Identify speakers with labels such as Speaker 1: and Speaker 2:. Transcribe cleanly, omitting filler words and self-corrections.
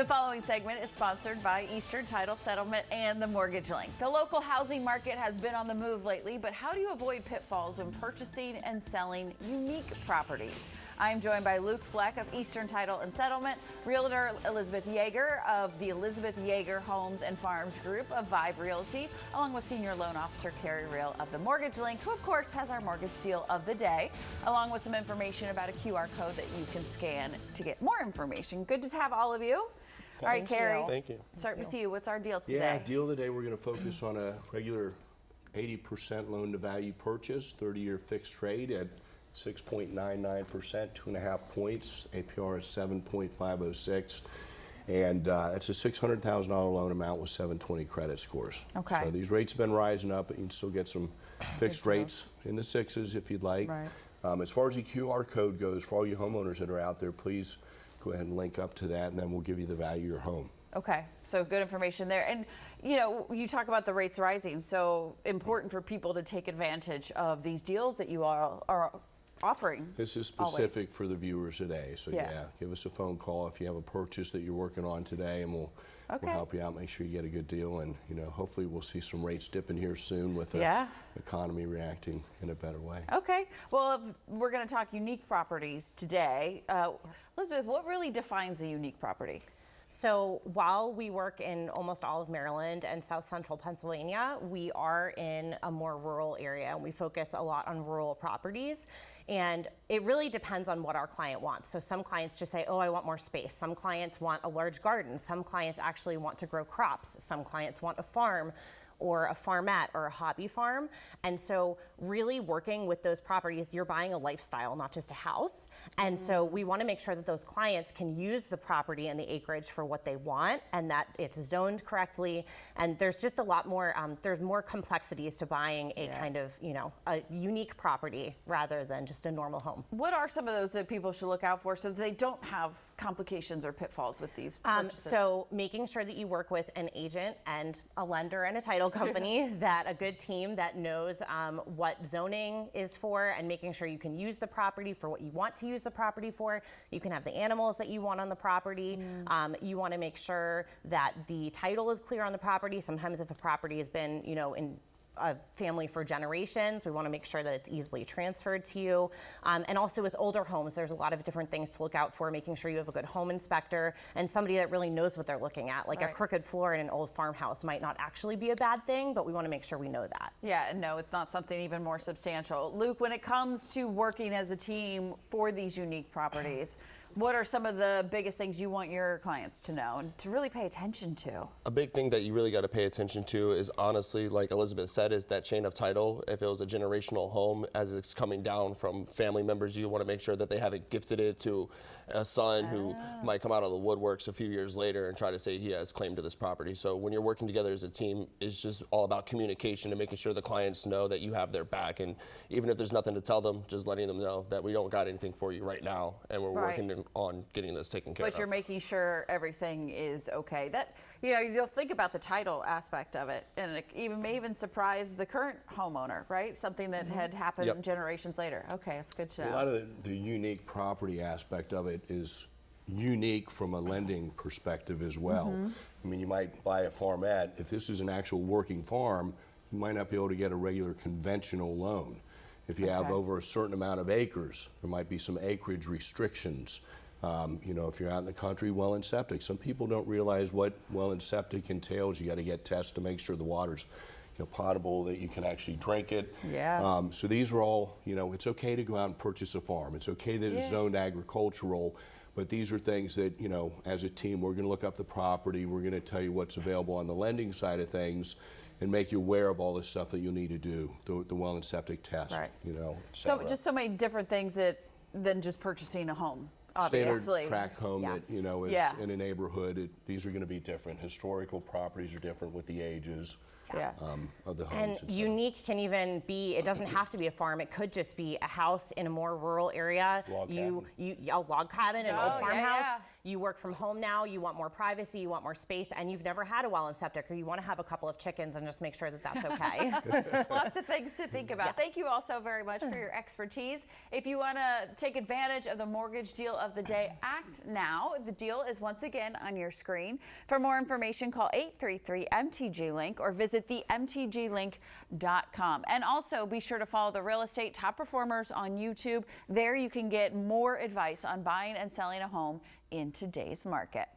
Speaker 1: The following segment is sponsored by Eastern Title Settlement and the Mortgage Link. The local housing market has been on the move lately, but how do you avoid pitfalls when purchasing and selling unique properties? I'm joined by Luke Fleck of Eastern Title and Settlement, Realtor Elizabeth Yeager of the Elizabeth Yeager Homes and Farms Group of Vibe Realty, along with Senior Loan Officer Carrie Real of the Mortgage Link, who of course has our mortgage deal of the day, along with some information about a QR code that you can scan to get more information. Good to have all of you. All right, Carrie,
Speaker 2: Thank you.
Speaker 1: Start with you. What's our deal today?
Speaker 2: Yeah, deal of the day, we're going to focus on a regular 80% loan to value purchase, 30-year fixed rate at 6.99%, 2.5 points. APR is 7.506. And it's a $600,000 loan amount with 720 credit scores.
Speaker 1: Okay.
Speaker 2: So these rates have been rising up, but you can still get some fixed rates in the sixes if you'd like.
Speaker 1: Right.
Speaker 2: As far as the QR code goes, for all you homeowners that are out there, please go ahead and link up to that, and then we'll give you the value of your home.
Speaker 1: Okay, so good information there. And you know, you talk about the rates rising, so important for people to take advantage of these deals that you all are offering.
Speaker 2: This is specific for the viewers today, so yeah, give us a phone call if you have a purchase that you're working on today, and we'll help you out, make sure you get a good deal, and you know, hopefully we'll see some rates dipping here soon with the economy reacting in a better way.
Speaker 1: Okay, well, we're going to talk unique properties today. Elizabeth, what really defines a unique property?
Speaker 3: So while we work in almost all of Maryland and South Central Pennsylvania, we are in a more rural area, and we focus a lot on rural properties. And it really depends on what our client wants. So some clients just say, oh, I want more space. Some clients want a large garden. Some clients actually want to grow crops. Some clients want a farm or a farmette or a hobby farm. And so really working with those properties, you're buying a lifestyle, not just a house. And so we want to make sure that those clients can use the property and the acreage for what they want, and that it's zoned correctly. And there's just a lot more, there's more complexities to buying a kind of, you know, a unique property rather than just a normal home.
Speaker 1: What are some of those that people should look out for so that they don't have complications or pitfalls with these purchases?
Speaker 3: So making sure that you work with an agent and a lender and a title company, that a good team that knows what zoning is for, and making sure you can use the property for what you want to use the property for. You can have the animals that you want on the property. You want to make sure that the title is clear on the property. Sometimes if a property has been, you know, in a family for generations, we want to make sure that it's easily transferred to you. And also with older homes, there's a lot of different things to look out for, making sure you have a good home inspector and somebody that really knows what they're looking at. Like a crooked floor in an old farmhouse might not actually be a bad thing, but we want to make sure we know that.
Speaker 1: Yeah, no, it's not something even more substantial. Luke, when it comes to working as a team for these unique properties, what are some of the biggest things you want your clients to know and to really pay attention to?
Speaker 4: A big thing that you really got to pay attention to is, honestly, like Elizabeth said, is that chain of title. If it was a generational home, as it's coming down from family members, you want to make sure that they haven't gifted it to a son who might come out of the woodworks a few years later and try to say he has claim to this property. So when you're working together as a team, it's just all about communication and making sure the clients know that you have their back. And even if there's nothing to tell them, just letting them know that we don't got anything for you right now, and we're working on getting this taken care of.
Speaker 1: But you're making sure everything is okay. That, you know, you'll think about the title aspect of it, and it may even surprise the current homeowner, right? Something that had happened generations later. Okay, that's good to know.
Speaker 2: A lot of the unique property aspect of it is unique from a lending perspective as well. I mean, you might buy a farmette. If this is an actual working farm, you might not be able to get a regular conventional loan. If you have over a certain amount of acres, there might be some acreage restrictions. You know, if you're out in the country, well and septic. Some people don't realize what well and septic entails. You got to get tests to make sure the water's, you know, potable, that you can actually drink it. So these are all, you know, it's okay to go out and purchase a farm. It's okay that it's zoned agricultural, but these are things that, you know, as a team, we're going to look up the property. We're going to tell you what's available on the lending side of things, and make you aware of all the stuff that you'll need to do, the well and septic test, you know.
Speaker 1: So just so many different things than just purchasing a home. Obviously.
Speaker 2: Standard tract home that, you know, is in a neighborhood. These are going to be different. Historical properties are different with the ages of the homes.
Speaker 3: And unique can even be, it doesn't have to be a farm. It could just be a house in a more rural area.
Speaker 2: A log cabin,
Speaker 3: an old farmhouse. you work from home now, you want more privacy, you want more space, and you've never had a well and septic, or you want to have a couple of chickens and just make sure that that's okay.
Speaker 1: Lots of things to think about.
Speaker 3: Yes.
Speaker 1: Thank you all so very much for your expertise. If you want to take advantage of the mortgage deal of the day, act now. The deal is once again on your screen. For more information, call 833-MTG-LINK or visit themtglink.com. And also be sure to follow the Real Estate Top Performers on YouTube. There you can get more advice on buying and selling a home in today's market.